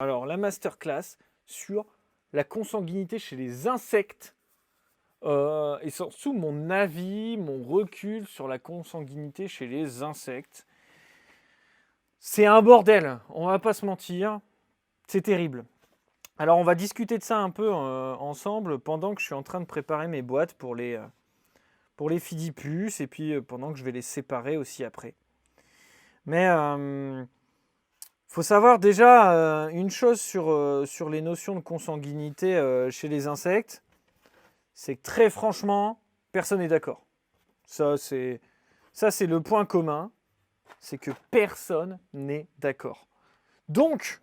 Alors, la masterclass sur la consanguinité chez les insectes et surtout mon avis, mon recul sur la consanguinité chez les insectes. C'est un bordel, on va pas se mentir, c'est terrible. Alors, on va discuter de ça un peu ensemble pendant que je suis en train de préparer mes boîtes pour les Fidipus et puis pendant que je vais les séparer aussi après. Mais faut savoir déjà une chose sur les notions de consanguinité chez les insectes, c'est que très franchement, personne n'est d'accord. Ça, c'est le point commun, c'est que personne n'est d'accord. Donc,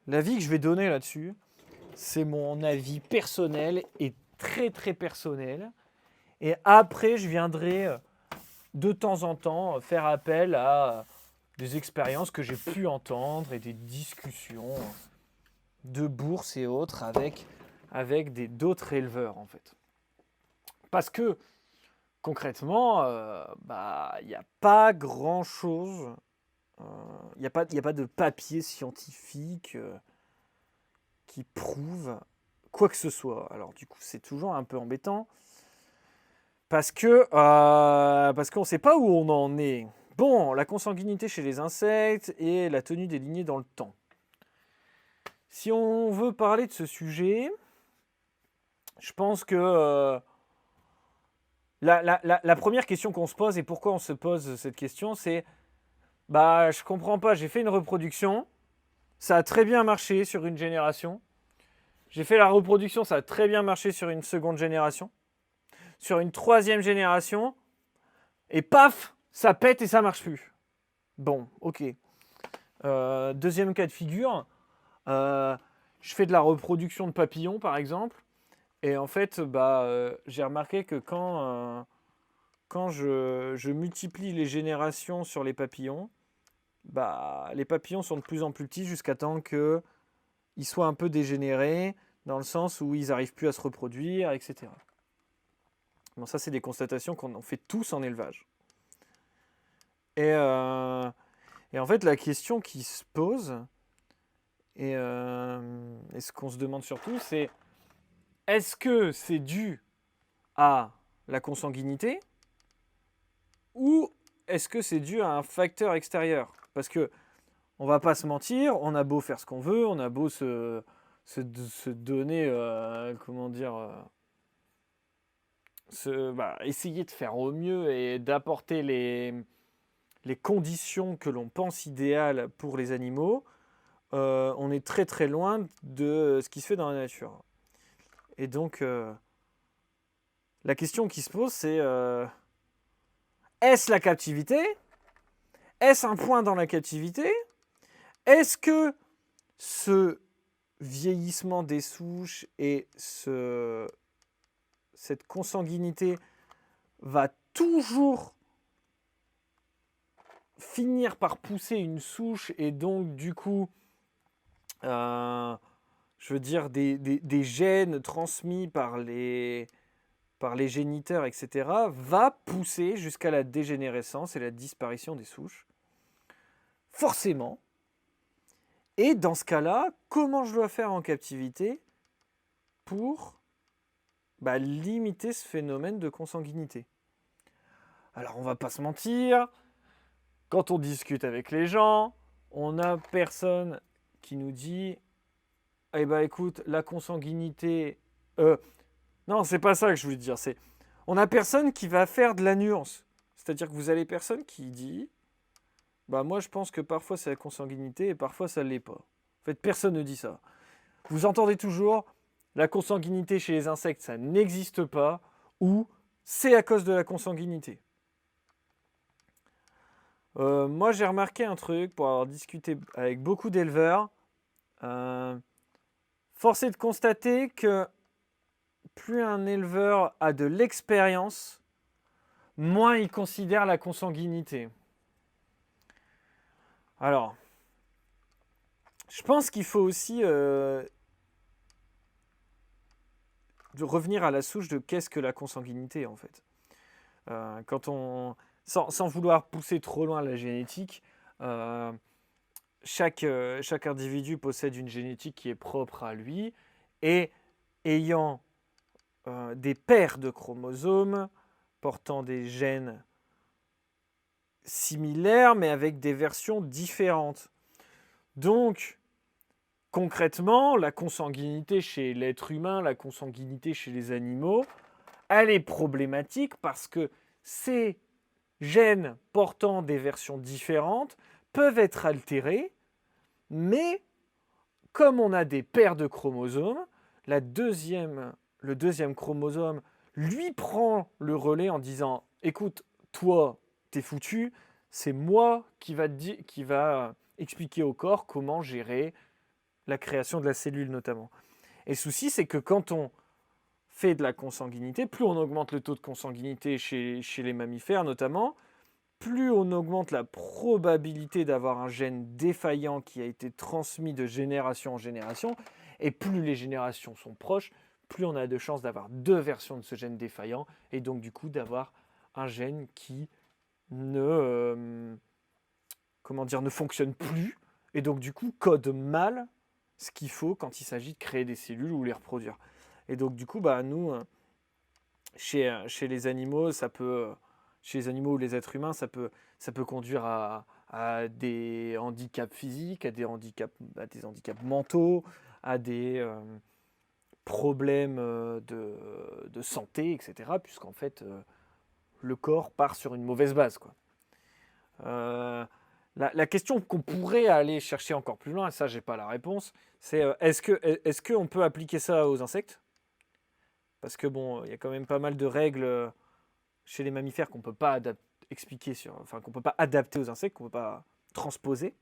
l'avis que je vais donner là-dessus, c'est mon avis personnel et très très personnel. Et après, je viendrai de temps en temps faire appel à des expériences que j'ai pu entendre et des discussions de bourse et autres avec d'autres éleveurs en fait. Parce que concrètement, il n'y a pas grand-chose, il n'y a pas de papier scientifique qui prouve quoi que ce soit. Alors du coup, c'est toujours un peu embêtant parce qu'on ne sait pas où on en est. Bon, la consanguinité chez les insectes et la tenue des lignées dans le temps. Si on veut parler de ce sujet, je pense que la première question qu'on se pose, et pourquoi on se pose cette question, c'est je comprends pas, j'ai fait une reproduction, ça a très bien marché sur une génération. J'ai fait la reproduction, ça a très bien marché sur une seconde génération. Sur une troisième génération, et paf, ça pète et ça marche plus. Bon, ok. Deuxième cas de figure, je fais de la reproduction de papillons par exemple, et en fait, j'ai remarqué que quand je multiplie les générations sur les papillons, les papillons sont de plus en plus petits jusqu'à temps qu'ils soient un peu dégénérés, dans le sens où ils n'arrivent plus à se reproduire, etc. Bon, ça, c'est des constatations qu'on fait tous en élevage. Et en fait, la question qui se pose, et ce qu'on se demande surtout, c'est est-ce que c'est dû à la consanguinité ou est-ce que c'est dû à un facteur extérieur? Parce que on va pas se mentir, on a beau faire ce qu'on veut, on a beau se donner, essayer de faire au mieux et d'apporter les conditions que l'on pense idéales pour les animaux, on est très très loin de ce qui se fait dans la nature. Et donc, la question qui se pose, c'est est-ce la captivité? Est-ce un point dans la captivité? Est-ce que ce vieillissement des souches et cette consanguinité va toujours finir par pousser une souche et donc du coup, des gènes transmis par les géniteurs, etc., va pousser jusqu'à la dégénérescence et la disparition des souches. Forcément. Et dans ce cas-là, comment je dois faire en captivité pour limiter ce phénomène de consanguinité? Alors, on va pas se mentir, quand on discute avec les gens, on n'a personne qui nous dit « Eh ben écoute, la consanguinité... non, c'est pas ça que je voulais dire. On n'a personne qui va faire de la nuance. C'est-à-dire que vous avez personne qui dit moi je pense que parfois c'est la consanguinité et parfois ça ne l'est pas. En fait, personne ne dit ça. Vous entendez toujours la consanguinité chez les insectes, ça n'existe pas, ou c'est à cause de la consanguinité. Moi j'ai remarqué un truc pour avoir discuté avec beaucoup d'éleveurs. Force est de constater que plus un éleveur a de l'expérience, moins il considère la consanguinité. Alors, je pense qu'il faut aussi de revenir à la souche de qu'est-ce que la consanguinité en fait. Sans vouloir pousser trop loin la génétique, chaque individu possède une génétique qui est propre à lui et ayant des paires de chromosomes portant des gènes similaires mais avec des versions différentes. Donc, concrètement, la consanguinité chez l'être humain, la consanguinité chez les animaux, elle est problématique parce que ces gènes portant des versions différentes peuvent être altérés, mais comme on a des paires de chromosomes, le deuxième chromosome lui prend le relais en disant « Écoute, toi, t'es foutu, c'est moi qui va expliquer au corps comment gérer la création de la cellule notamment. » Et le souci, c'est que quand on fait de la consanguinité, plus on augmente le taux de consanguinité chez les mammifères notamment, plus on augmente la probabilité d'avoir un gène défaillant qui a été transmis de génération en génération, et plus les générations sont proches, plus on a de chances d'avoir deux versions de ce gène défaillant, et donc du coup d'avoir un gène qui ne fonctionne plus, et donc du coup code mal ce qu'il faut quand il s'agit de créer des cellules ou les reproduire. Et donc du coup, nous, chez les animaux, chez les animaux ou les êtres humains, ça peut conduire à des handicaps physiques, à des handicaps mentaux, à des problèmes de santé, etc. Puisqu'en fait, le corps part sur une mauvaise base, quoi. La question qu'on pourrait aller chercher encore plus loin, et ça, j'ai pas la réponse, c'est est-ce qu'on peut appliquer ça aux insectes ? Parce que bon, il y a quand même pas mal de règles chez les mammifères qu'on peut pas qu'on peut pas adapter aux insectes, qu'on peut pas transposer.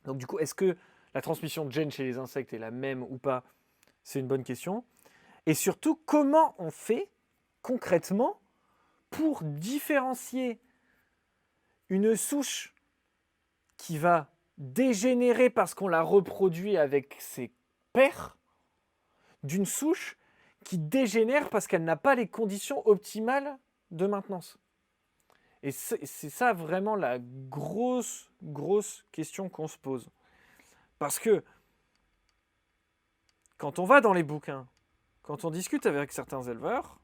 Donc du coup, est-ce que la transmission de gènes chez les insectes est la même ou pas ? C'est une bonne question. Et surtout, comment on fait concrètement pour différencier une souche qui va dégénérer parce qu'on la reproduit avec ses pairs d'une souche qui dégénère parce qu'elle n'a pas les conditions optimales de maintenance. Et c'est ça vraiment la grosse question qu'on se pose. Parce que quand on va dans les bouquins, quand on discute avec certains éleveurs,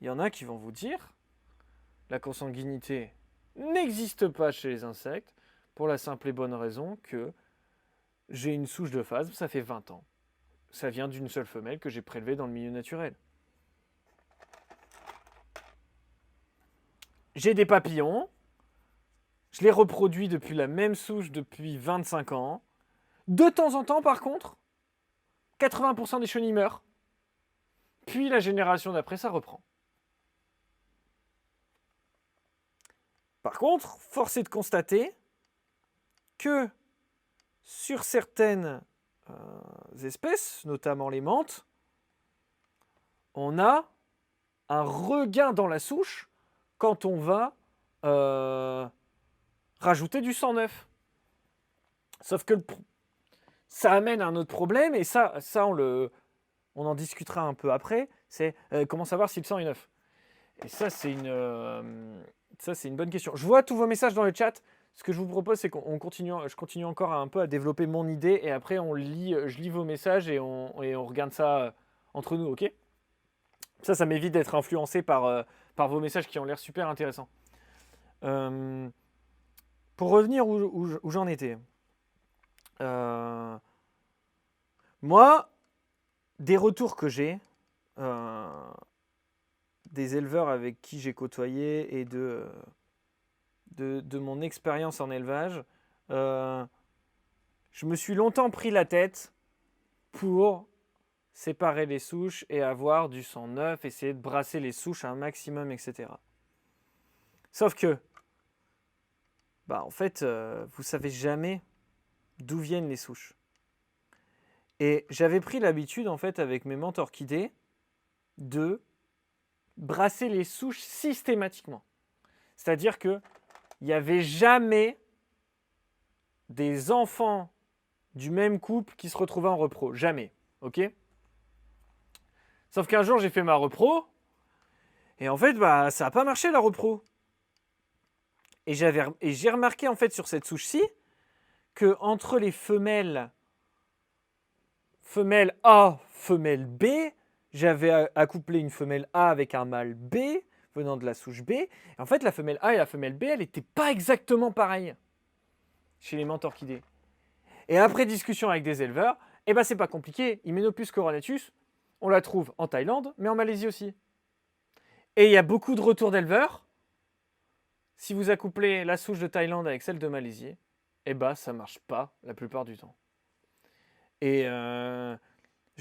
il y en a qui vont vous dire la consanguinité n'existe pas chez les insectes pour la simple et bonne raison que j'ai une souche de phasme, ça fait 20 ans. Ça vient d'une seule femelle que j'ai prélevée dans le milieu naturel. J'ai des papillons, je les reproduis depuis la même souche depuis 25 ans. De temps en temps, par contre, 80% des chenilles meurent. Puis la génération d'après, ça reprend. Par contre, force est de constater que sur certaines espèces, notamment les menthes, on a un regain dans la souche quand on va rajouter du sang neuf. Sauf que ça amène un autre problème, et ça on en discutera un peu après, c'est comment savoir si le sang est neuf. Et ça, c'est une bonne question. Je vois tous vos messages dans le chat. Ce que je vous propose, c'est je continue encore un peu à développer mon idée, et après je lis vos messages et on regarde ça entre nous, ok ? Ça m'évite d'être influencé par vos messages qui ont l'air super intéressants. Pour revenir où j'en étais. Moi, des retours que j'ai, des éleveurs avec qui j'ai côtoyé et de mon expérience en élevage, je me suis longtemps pris la tête pour séparer les souches et avoir du sang neuf, essayer de brasser les souches à un maximum, etc. Sauf que, en fait, vous savez jamais d'où viennent les souches. Et j'avais pris l'habitude, en fait, avec mes menthes orchidées, de brasser les souches systématiquement. C'est-à-dire que il n'y avait jamais des enfants du même couple qui se retrouvaient en repro. Jamais. Ok ? Sauf qu'un jour, j'ai fait ma repro, et en fait, ça n'a pas marché la repro. Et j'ai remarqué, en fait, sur cette souche-ci, que entre les femelle A, femelle B, j'avais accouplé une femelle A avec un mâle B venant de la souche B. Et en fait, la femelle A et la femelle B, elles n'étaient pas exactement pareilles chez les menthes orchidées. Et après discussion avec des éleveurs, eh ben c'est pas compliqué. Hymenopus coronatus, on la trouve en Thaïlande, mais en Malaisie aussi. Et il y a beaucoup de retours d'éleveurs. Si vous accouplez la souche de Thaïlande avec celle de Malaisie, eh ben ça marche pas la plupart du temps. Et je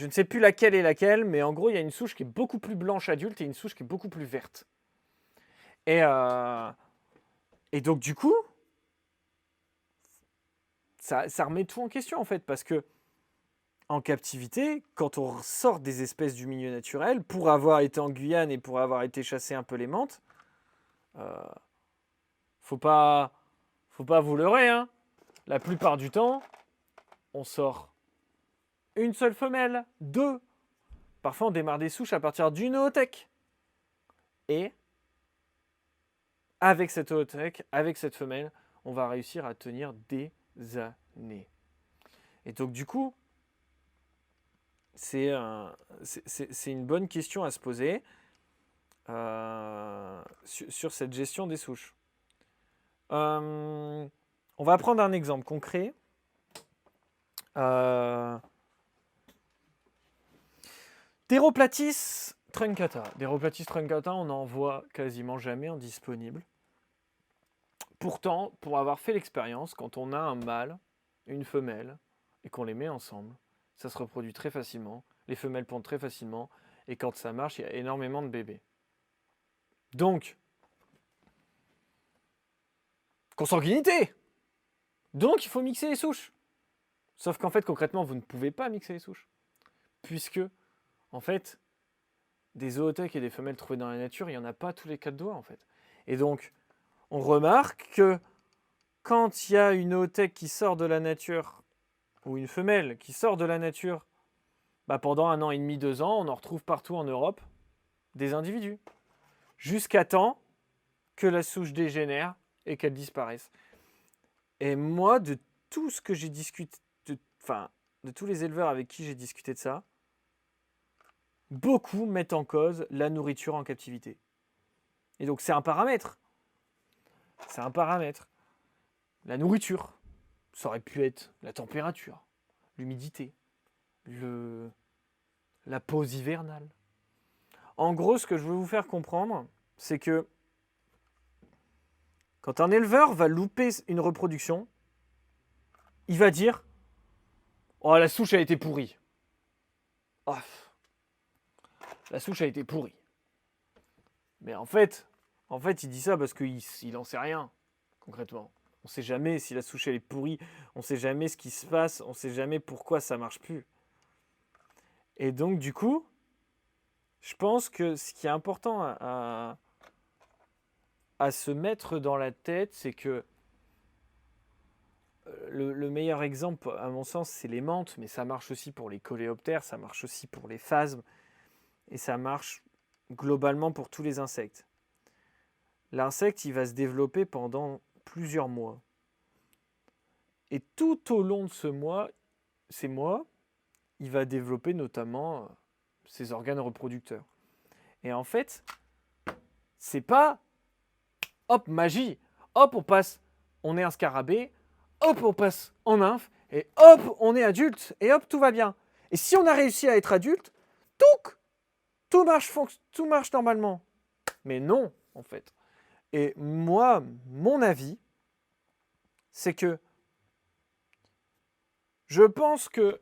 ne sais plus laquelle est laquelle, mais en gros, il y a une souche qui est beaucoup plus blanche adulte et une souche qui est beaucoup plus verte. Et donc, du coup, ça remet tout en question, en fait, parce que en captivité, quand on sort des espèces du milieu naturel, pour avoir été en Guyane et pour avoir été chasser un peu les menthes, faut pas vous leurrer, hein. La plupart du temps, on sort une seule femelle, 2. Parfois, on démarre des souches à partir d'une ootech. Et avec cette ootech, avec cette femelle, on va réussir à tenir des années. Et donc, du coup, c'est une bonne question à se poser sur cette gestion des souches. On va prendre un exemple concret. Deroplatis truncata. Deroplatis truncata, on n'en voit quasiment jamais en disponible. Pourtant, pour avoir fait l'expérience, quand on a un mâle, une femelle, et qu'on les met ensemble, ça se reproduit très facilement, les femelles pondent très facilement, et quand ça marche, il y a énormément de bébés. Donc, consanguinité. Donc, il faut mixer les souches. Sauf qu'en fait, concrètement, vous ne pouvez pas mixer les souches. Puisque, en fait, des zoothèques et des femelles trouvées dans la nature, il n'y en a pas tous les 4 doigts, en fait. Et donc, on remarque que quand il y a une zoothèque qui sort de la nature, ou une femelle qui sort de la nature, pendant 1 an et demi, 2 ans, on en retrouve partout en Europe des individus. Jusqu'à temps que la souche dégénère et qu'elle disparaisse. Et moi, de tout ce que j'ai discuté, de tous les éleveurs avec qui j'ai discuté de ça, beaucoup mettent en cause la nourriture en captivité. Et donc c'est un paramètre. C'est un paramètre. La nourriture, ça aurait pu être la température, l'humidité, la pause hivernale. En gros, ce que je veux vous faire comprendre, c'est que quand un éleveur va louper une reproduction, il va dire « Oh, la souche a été pourrie. Oh, la souche a été pourrie. » Mais en fait, il dit ça parce qu'il n'en sait rien, concrètement. On ne sait jamais si la souche elle est pourrie, on ne sait jamais ce qui se passe, on ne sait jamais pourquoi ça ne marche plus. Et donc, du coup, je pense que ce qui est important à se mettre dans la tête, c'est que le meilleur exemple, à mon sens, c'est les menthes, mais ça marche aussi pour les coléoptères, ça marche aussi pour les phasmes, et ça marche globalement pour tous les insectes. L'insecte, il va se développer pendant plusieurs mois. Et tout au long de ces mois, il va développer notamment ses organes reproducteurs. Et en fait, c'est pas hop, magie, hop, on est un scarabée, hop, on passe en nymphe, et hop, on est adulte, et hop, tout va bien. Et si on a réussi à être adulte, tout marche normalement. Mais non, en fait. Et moi, mon avis, c'est que je pense que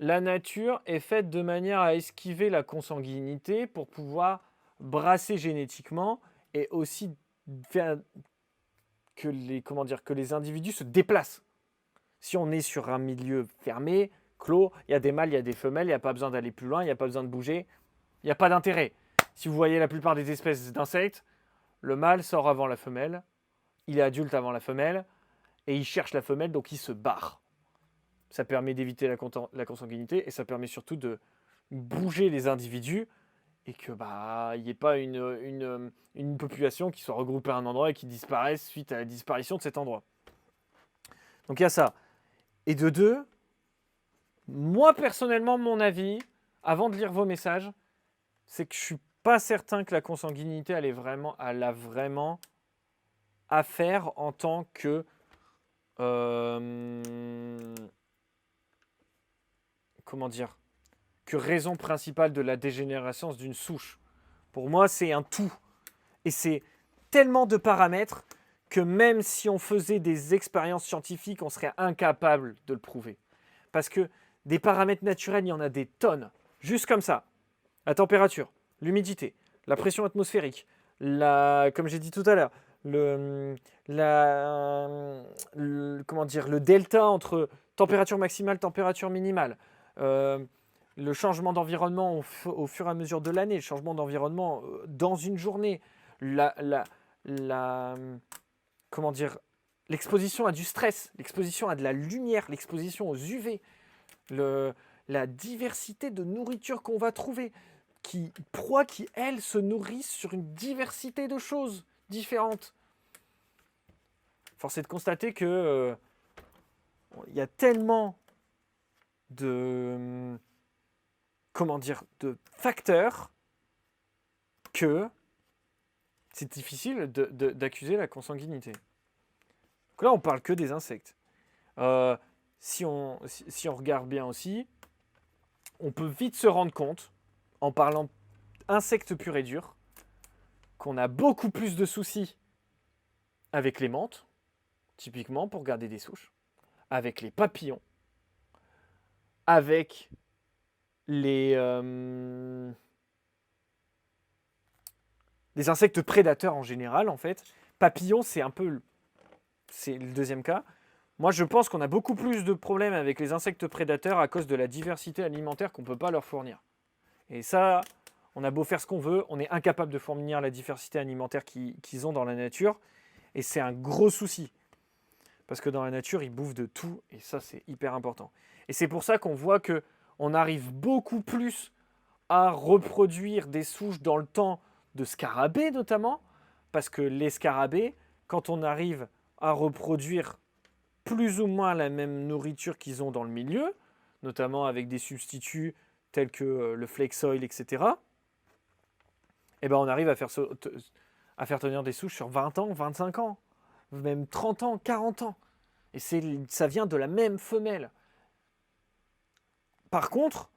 la nature est faite de manière à esquiver la consanguinité pour pouvoir brasser génétiquement et aussi faire que les individus se déplacent. Si on est sur un milieu fermé, clos, il y a des mâles, il y a des femelles, il n'y a pas besoin d'aller plus loin, il n'y a pas besoin de bouger, il n'y a pas d'intérêt. Si vous voyez la plupart des espèces d'insectes, le mâle sort avant la femelle, il est adulte avant la femelle, et il cherche la femelle, donc il se barre. Ça permet d'éviter la consanguinité, et ça permet surtout de bouger les individus, et que il n'y ait pas une population qui soit regroupée à un endroit et qui disparaisse suite à la disparition de cet endroit. Donc il y a ça. Et de deux, moi personnellement, mon avis, avant de lire vos messages, c'est que je suis pas certain que la consanguinité, elle a vraiment à faire en tant que comment dire, que raison principale de la dégénérescence d'une souche. Pour moi, c'est un tout. Et c'est tellement de paramètres que même si on faisait des expériences scientifiques, on serait incapable de le prouver. Parce que des paramètres naturels, il y en a des tonnes. Juste comme ça. La température, l'humidité, la pression atmosphérique, comme j'ai dit tout à l'heure, le delta entre température maximale, température minimale, le changement d'environnement au fur et à mesure de l'année, le changement d'environnement dans une journée, la, la, la- comment dire, l'exposition à du stress, l'exposition à de la lumière, l'exposition aux UV, la diversité de nourriture qu'on va trouver, proies qui, elles, se nourrissent sur une diversité de choses différentes. Force est de constater que il y a tellement de de facteurs que c'est difficile d'accuser la consanguinité. Donc là, on parle que des insectes. Si on regarde bien aussi, on peut vite se rendre compte, en parlant insectes purs et durs, qu'on a beaucoup plus de soucis avec les menthes, typiquement pour garder des souches, avec les papillons, avec les insectes prédateurs en général, en fait. Papillons, c'est le deuxième cas. Moi, je pense qu'on a beaucoup plus de problèmes avec les insectes prédateurs à cause de la diversité alimentaire qu'on ne peut pas leur fournir. Et ça, on a beau faire ce qu'on veut, on est incapable de fournir la diversité alimentaire qu'ils ont dans la nature. Et c'est un gros souci. Parce que dans la nature, ils bouffent de tout. Et ça, c'est hyper important. Et c'est pour ça qu'on voit qu'on arrive beaucoup plus à reproduire des souches dans le temps de scarabées notamment. Parce que les scarabées, quand on arrive à reproduire plus ou moins la même nourriture qu'ils ont dans le milieu, notamment avec des substituts tels que le flake oil, etc., et ben on arrive à faire tenir des souches sur 20 ans, 25 ans, même 30 ans, 40 ans. Et ça vient de la même femelle. Par contre,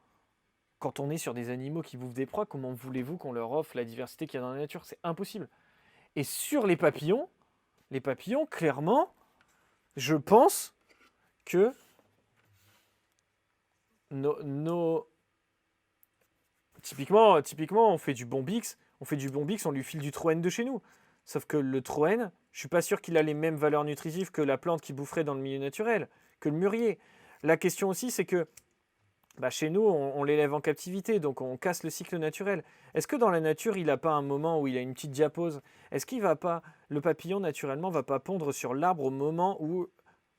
quand on est sur des animaux qui bouffent des proies, comment voulez-vous qu'on leur offre la diversité qu'il y a dans la nature? C'est impossible. Et sur les papillons, clairement, je pense que typiquement, on fait du Bombix, on lui file du Troène de chez nous. Sauf que le Troène, je suis pas sûr qu'il a les mêmes valeurs nutritives que la plante qui boufferait dans le milieu naturel, que le mûrier. La question aussi, c'est que chez nous, on l'élève en captivité, donc on casse le cycle naturel. Est-ce que dans la nature, il n'a pas un moment où il a une petite diapause? Est-ce qu'il va pas, le papillon naturellement, va pas pondre sur l'arbre au moment où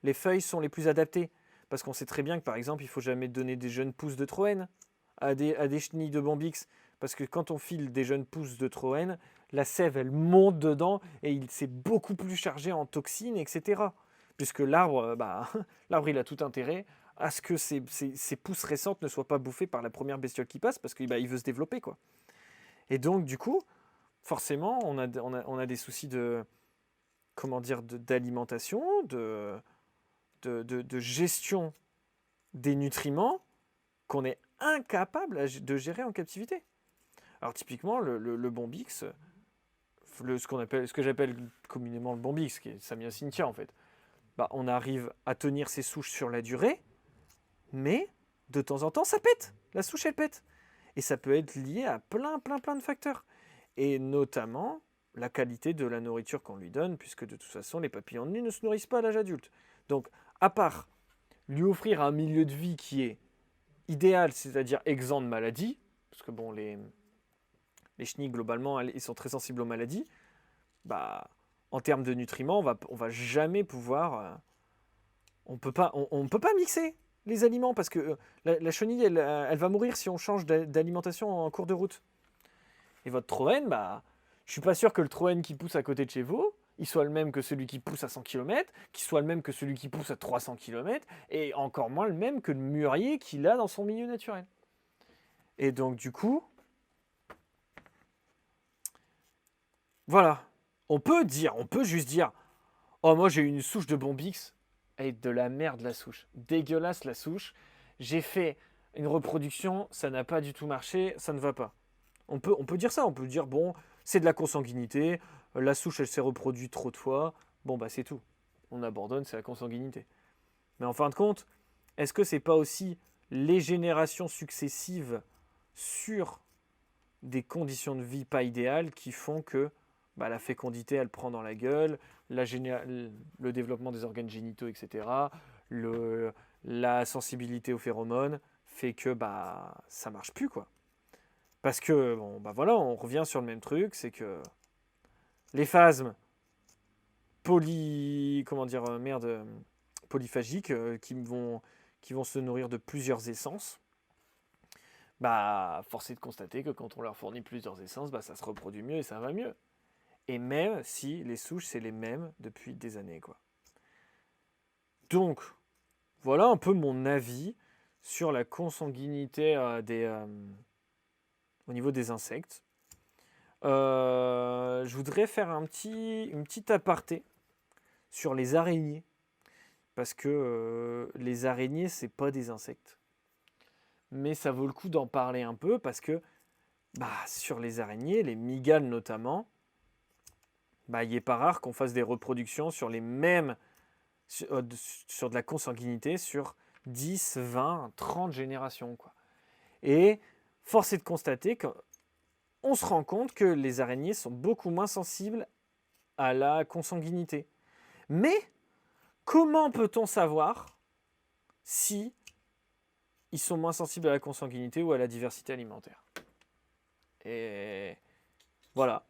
les feuilles sont les plus adaptées? Parce qu'on sait très bien que par exemple, il ne faut jamais donner des jeunes pousses de Troène à des chenilles de Bombix. Parce que quand on file des jeunes pousses de Troène, la sève, elle monte dedans et c'est beaucoup plus chargé en toxines, etc. Puisque l'arbre, l'arbre, il a tout intérêt à ce que ces pousses récentes ne soient pas bouffées par la première bestiole qui passe, parce qu'il veut se développer, quoi. Et donc, du coup, forcément, on a des soucis d'alimentation, de gestion des nutriments qu'on est incapable de gérer en captivité. Alors typiquement, le Bombix, ce que j'appelle communément le Bombix, qui est Samia cynthia en fait, on arrive à tenir ces souches sur la durée, mais de temps en temps, ça pète. La souche, elle pète. Et ça peut être lié à plein de facteurs. Et notamment la qualité de la nourriture qu'on lui donne, puisque de toute façon, les papillons de nuit ne se nourrissent pas à l'âge adulte. Donc, à part lui offrir un milieu de vie qui est idéal, c'est-à-dire exempt de maladies, parce que bon, les chenilles, globalement, ils sont très sensibles aux maladies, en termes de nutriments, on va jamais pouvoir... on peut pas mixer les aliments, parce que la chenille, elle va mourir si on change d'alimentation en cours de route. Et votre Troène, je suis pas sûr que le Troène qui pousse à côté de chez vous, il soit le même que celui qui pousse à 100 km, qu'il soit le même que celui qui pousse à 300 km, et encore moins le même que le mûrier qu'il a dans son milieu naturel. Et donc du coup, voilà, on peut juste dire, oh moi j'ai eu une souche de Bombix, et de la merde la souche, dégueulasse la souche, j'ai fait une reproduction, ça n'a pas du tout marché, ça ne va pas. On peut dire ça, on peut dire, bon, c'est de la consanguinité, la souche, elle s'est reproduite trop de fois, bon, bah c'est tout. On abandonne, c'est la consanguinité. Mais en fin de compte, est-ce que c'est pas aussi les générations successives sur des conditions de vie pas idéales qui font que bah, la fécondité, elle prend dans la gueule, le développement des organes génitaux, etc., la sensibilité aux phéromones fait que bah, ça marche plus, quoi. Parce que, bon, bah voilà, on revient sur le même truc, c'est que les phasmes polyphagiques qui vont se nourrir de plusieurs essences, bah, force est de constater que quand on leur fournit plusieurs essences, bah, ça se reproduit mieux et ça va mieux. Et même si les souches, c'est les mêmes depuis des années, quoi. Donc, voilà un peu mon avis sur la consanguinité au niveau des insectes. Je voudrais faire une petite aparté sur les araignées. Parce que les araignées, c'est pas des insectes. Mais ça vaut le coup d'en parler un peu parce que bah, sur les araignées, les mygales notamment, bah, il n'est pas rare qu'on fasse des reproductions sur les mêmes, sur de la consanguinité sur 10, 20, 30 générations, quoi. Et force est de constater qu'on se rend compte que les araignées sont beaucoup moins sensibles à la consanguinité. Mais comment peut-on savoir si ils sont moins sensibles à la consanguinité ou à la diversité alimentaire? Et voilà.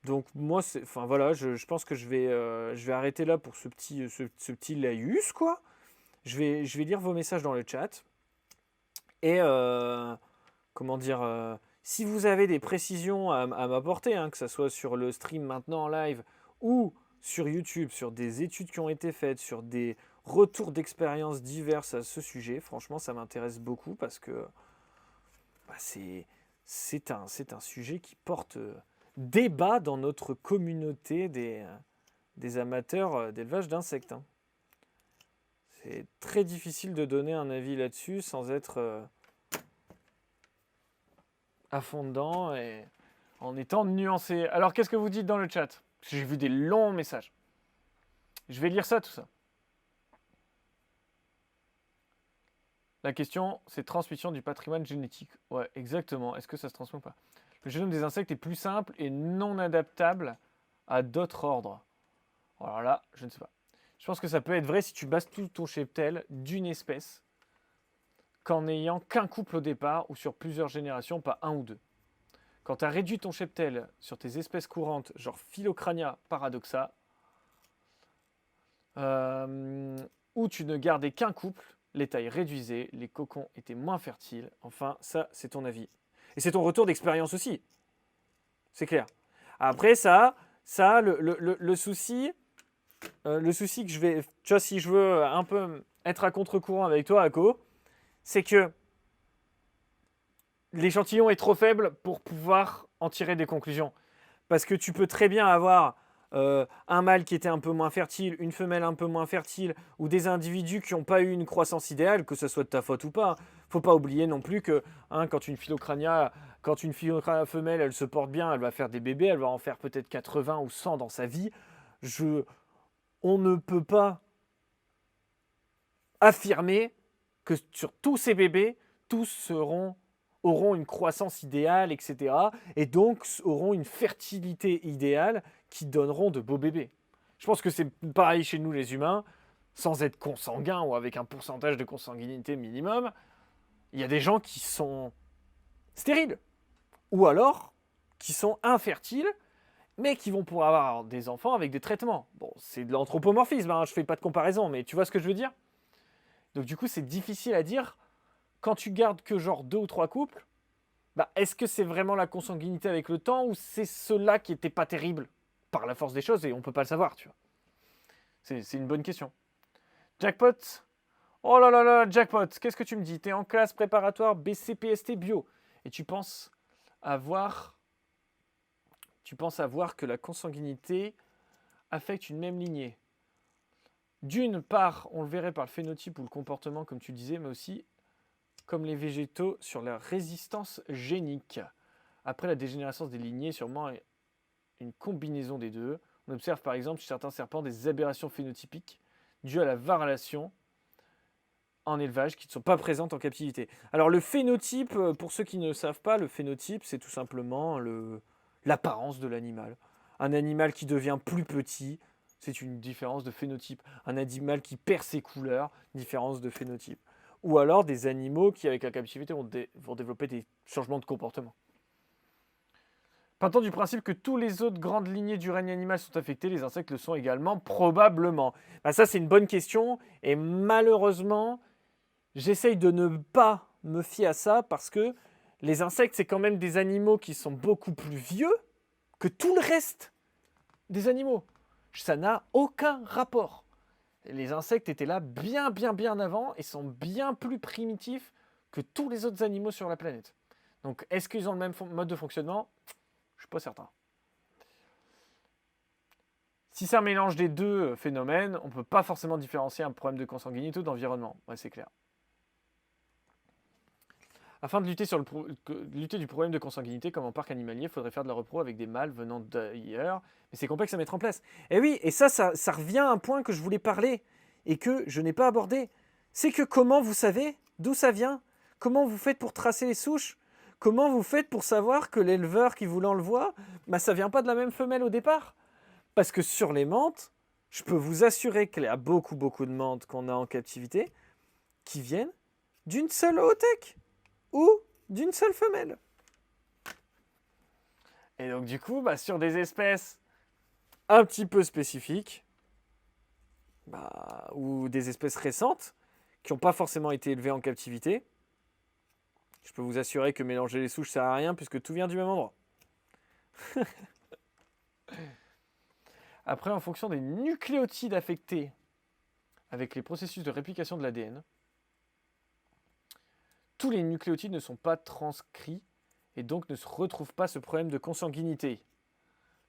Donc moi, voilà, je pense que je vais arrêter là pour ce petit laïus, quoi. Je vais lire vos messages dans le chat. Et comment dire, si vous avez des précisions à m'apporter, hein, que ce soit sur le stream maintenant en live ou sur YouTube, sur des études qui ont été faites, sur des retours d'expériences diverses à ce sujet, franchement, ça m'intéresse beaucoup parce que bah, c'est un sujet qui porte débat dans notre communauté des amateurs d'élevage d'insectes, hein. C'est très difficile de donner un avis là-dessus sans être à fond dedans et en étant nuancé. Alors, qu'est-ce que vous dites dans le chat? J'ai vu des longs messages. Je vais lire ça, tout ça. La question, c'est transmission du patrimoine génétique. Ouais, exactement. Est-ce que ça se transmet ou pas? Le génome des insectes est plus simple et non adaptable à d'autres ordres. Alors là, je ne sais pas. Je pense que ça peut être vrai si tu bases tout ton cheptel d'une espèce qu'en n'ayant qu'un couple au départ ou sur plusieurs générations, pas un ou deux. Quand tu as réduit ton cheptel sur tes espèces courantes, genre Phylocrania paradoxa, où tu ne gardais qu'un couple, les tailles réduisaient, les cocons étaient moins fertiles. Enfin, ça, c'est ton avis. Et c'est ton retour d'expérience aussi. C'est clair. Après, le souci que je vais... Tu vois, si je veux un peu être à contre-courant avec toi, Ako, c'est que l'échantillon est trop faible pour pouvoir en tirer des conclusions. Parce que tu peux très bien avoir un mâle qui était un peu moins fertile, une femelle un peu moins fertile, ou des individus qui n'ont pas eu une croissance idéale, que ce soit de ta faute ou pas. Faut pas oublier non plus que quand une Phylocrania femelle, elle se porte bien, elle va faire des bébés, elle va en faire peut-être 80 ou 100 dans sa vie. On ne peut pas affirmer que sur tous ces bébés, tous auront une croissance idéale, etc. Et donc auront une fertilité idéale qui donneront de beaux bébés. Je pense que c'est pareil chez nous les humains, sans être consanguins ou avec un pourcentage de consanguinité minimum. Il y a des gens qui sont stériles, ou alors qui sont infertiles, mais qui vont pouvoir avoir des enfants avec des traitements. Bon, c'est de l'anthropomorphisme, hein, je fais pas de comparaison, mais tu vois ce que je veux dire? Donc du coup, c'est difficile à dire. Quand tu gardes que genre 2 ou 3 couples, bah, est-ce que c'est vraiment la consanguinité avec le temps ou c'est ceux-là qui n'étaient pas terribles? par la force des choses et on ne peut pas le savoir, tu vois. C'est une bonne question. Jackpot. Oh là là là, Jackpot, qu'est-ce que tu me dis? Tu es en classe préparatoire BCPST bio et tu penses avoir que la consanguinité affecte une même lignée. D'une part, on le verrait par le phénotype ou le comportement, comme tu disais, mais aussi comme les végétaux sur la résistance génique. Après la dégénérescence des lignées, sûrement une combinaison des deux. On observe par exemple chez certains serpents des aberrations phénotypiques dues à la variation en élevage qui ne sont pas présentes en captivité. Alors le phénotype, pour ceux qui ne savent pas, le phénotype c'est tout simplement l'apparence de l'animal. Un animal qui devient plus petit, c'est une différence de phénotype. Un animal qui perd ses couleurs, différence de phénotype. Ou alors des animaux qui avec la captivité vont développer des changements de comportement. Partant du principe que tous les autres grandes lignées du règne animal sont affectées, les insectes le sont également, probablement. Ben ça, c'est une bonne question. Et malheureusement, j'essaye de ne pas me fier à ça parce que les insectes, c'est quand même des animaux qui sont beaucoup plus vieux que tout le reste des animaux. Ça n'a aucun rapport. Les insectes étaient là bien avant et sont bien plus primitifs que tous les autres animaux sur la planète. Donc, est-ce qu'ils ont le même mode de fonctionnement ? Je ne suis pas certain. Si c'est un mélange des deux phénomènes, on ne peut pas forcément différencier un problème de consanguinité ou d'environnement. Ouais, c'est clair. Afin de lutter du problème de consanguinité, comme en parc animalier, il faudrait faire de la repro avec des mâles venant d'ailleurs. Mais c'est complexe à mettre en place. Et oui, et ça revient à un point que je voulais parler et que je n'ai pas abordé. C'est que comment vous savez d'où ça vient? Comment vous faites pour tracer les souches? Comment vous faites pour savoir que l'éleveur qui vous l'envoie, ça ne vient pas de la même femelle au départ? Parce que sur les mantes, je peux vous assurer qu'il y a beaucoup de mantes qu'on a en captivité qui viennent d'une seule oothèque ou d'une seule femelle. Et donc du coup, sur des espèces un petit peu spécifiques, ou des espèces récentes, qui n'ont pas forcément été élevées en captivité, je peux vous assurer que mélanger les souches ne sert à rien puisque tout vient du même endroit. Après, en fonction des nucléotides affectés avec les processus de réplication de l'ADN, tous les nucléotides ne sont pas transcrits et donc ne se retrouvent pas ce problème de consanguinité.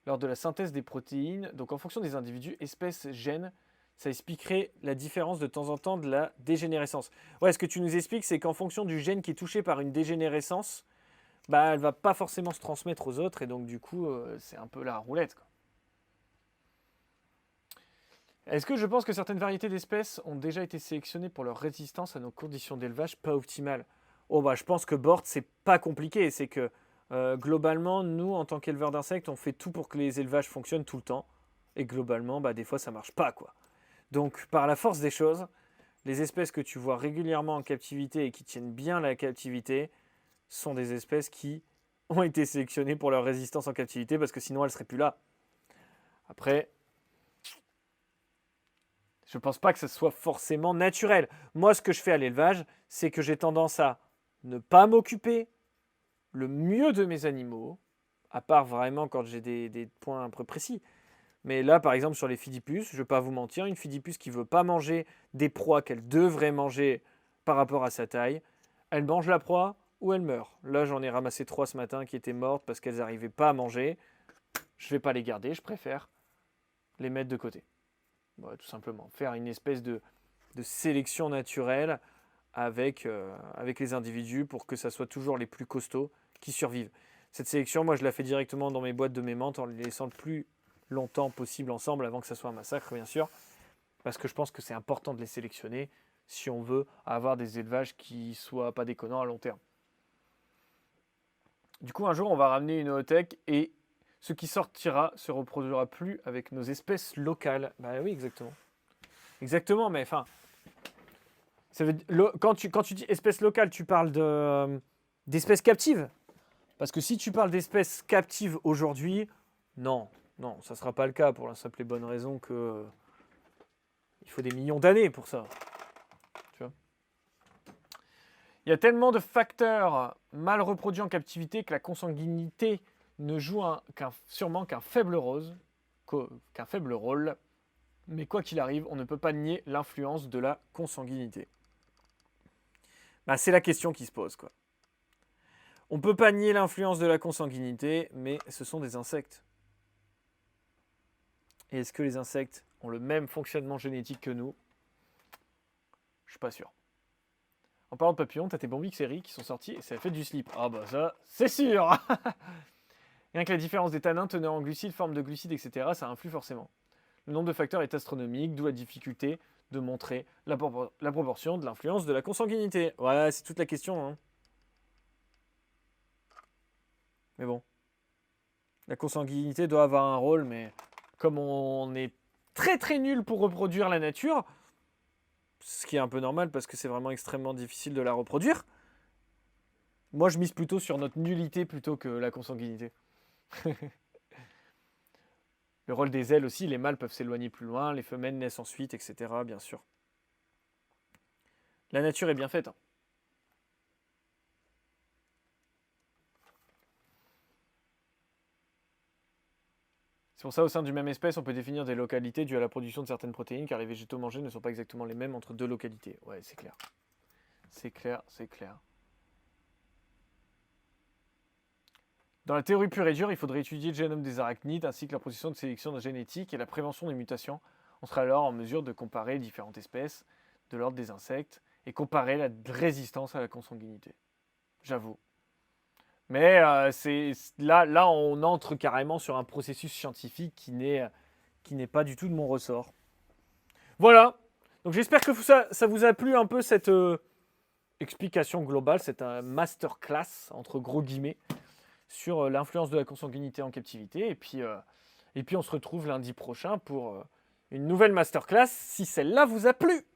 Lors de la synthèse des protéines, donc en fonction des individus, espèces, gènes, ça expliquerait la différence de temps en temps de la dégénérescence. Ouais, ce que tu nous expliques, c'est qu'en fonction du gène qui est touché par une dégénérescence, elle ne va pas forcément se transmettre aux autres et donc du coup, c'est un peu la roulette, quoi. Est-ce que je pense que certaines variétés d'espèces ont déjà été sélectionnées pour leur résistance à nos conditions d'élevage pas optimales? Je pense que Bort, c'est pas compliqué. C'est que globalement, nous, en tant qu'éleveurs d'insectes, on fait tout pour que les élevages fonctionnent tout le temps. Et globalement, des fois, ça marche pas, quoi. Donc, par la force des choses, les espèces que tu vois régulièrement en captivité et qui tiennent bien la captivité sont des espèces qui ont été sélectionnées pour leur résistance en captivité parce que sinon, elles ne seraient plus là. Après, je ne pense pas que ce soit forcément naturel. Moi, ce que je fais à l'élevage, c'est que j'ai tendance à ne pas m'occuper le mieux de mes animaux, à part vraiment quand j'ai des points un peu précis. Mais là, par exemple, sur les fidipus, je ne vais pas vous mentir, une fidipus qui ne veut pas manger des proies qu'elle devrait manger par rapport à sa taille, elle mange la proie ou elle meurt. Là, j'en ai ramassé 3 ce matin qui étaient mortes parce qu'elles n'arrivaient pas à manger. Je ne vais pas les garder, je préfère les mettre de côté. Tout simplement. Faire une espèce de sélection naturelle avec les individus pour que ça soit toujours les plus costauds qui survivent. Cette sélection, moi, je la fais directement dans mes boîtes de mes menthes en les laissant le plus longtemps possible ensemble avant que ça soit un massacre, bien sûr. Parce que je pense que c'est important de les sélectionner si on veut avoir des élevages qui ne soient pas déconnants à long terme. Du coup, un jour, on va ramener une oothèque et ce qui sortira se reproduira plus avec nos espèces locales. Oui, exactement. Exactement, mais enfin... Quand tu dis espèces locales, tu parles d'espèces captives. Parce que si tu parles d'espèces captives aujourd'hui, non, ça ne sera pas le cas pour la simple et bonne raison que il faut des millions d'années pour ça. Tu vois, il y a tellement de facteurs mal reproduits en captivité que la consanguinité ne joue sûrement qu'un faible rôle. qu'un faible rôle. Mais quoi qu'il arrive, on ne peut pas nier l'influence de la consanguinité. Bah, c'est la question qui se pose, quoi. On ne peut pas nier l'influence de la consanguinité, mais ce sont des insectes. Et est-ce que les insectes ont le même fonctionnement génétique que nous? Je suis pas sûr. En parlant de papillons, t'as tes Bombix et Riz qui sont sortis et ça a fait du slip. Ah bah ça, c'est sûr. Rien que la différence des tanins, teneur en glucides, forme de glucides, etc., ça influe forcément. Le nombre de facteurs est astronomique, d'où la difficulté de montrer la proportion de l'influence de la consanguinité. Voilà, c'est toute la question. Hein. Mais bon. La consanguinité doit avoir un rôle, mais comme on est très très nul pour reproduire la nature, ce qui est un peu normal parce que c'est vraiment extrêmement difficile de la reproduire, moi je mise plutôt sur notre nullité plutôt que la consanguinité. Le rôle des ailes aussi, les mâles peuvent s'éloigner plus loin, les femelles naissent ensuite, etc. Bien sûr. La nature est bien faite. Hein. C'est pour ça, au sein d'une même espèce, on peut définir des localités dues à la production de certaines protéines, car les végétaux mangés ne sont pas exactement les mêmes entre deux localités. Ouais, c'est clair. C'est clair, c'est clair. Dans la théorie pure et dure, il faudrait étudier le génome des arachnides ainsi que leur processus de sélection génétique et la prévention des mutations. On serait alors en mesure de comparer différentes espèces de l'ordre des insectes et comparer la résistance à la consanguinité. J'avoue. Mais là, on entre carrément sur un processus scientifique qui n'est pas du tout de mon ressort. Voilà. Donc j'espère que ça vous a plu un peu cette explication globale, cette masterclass, entre gros guillemets, sur l'influence de la consanguinité en captivité. Et puis on se retrouve lundi prochain pour une nouvelle masterclass, si celle-là vous a plu.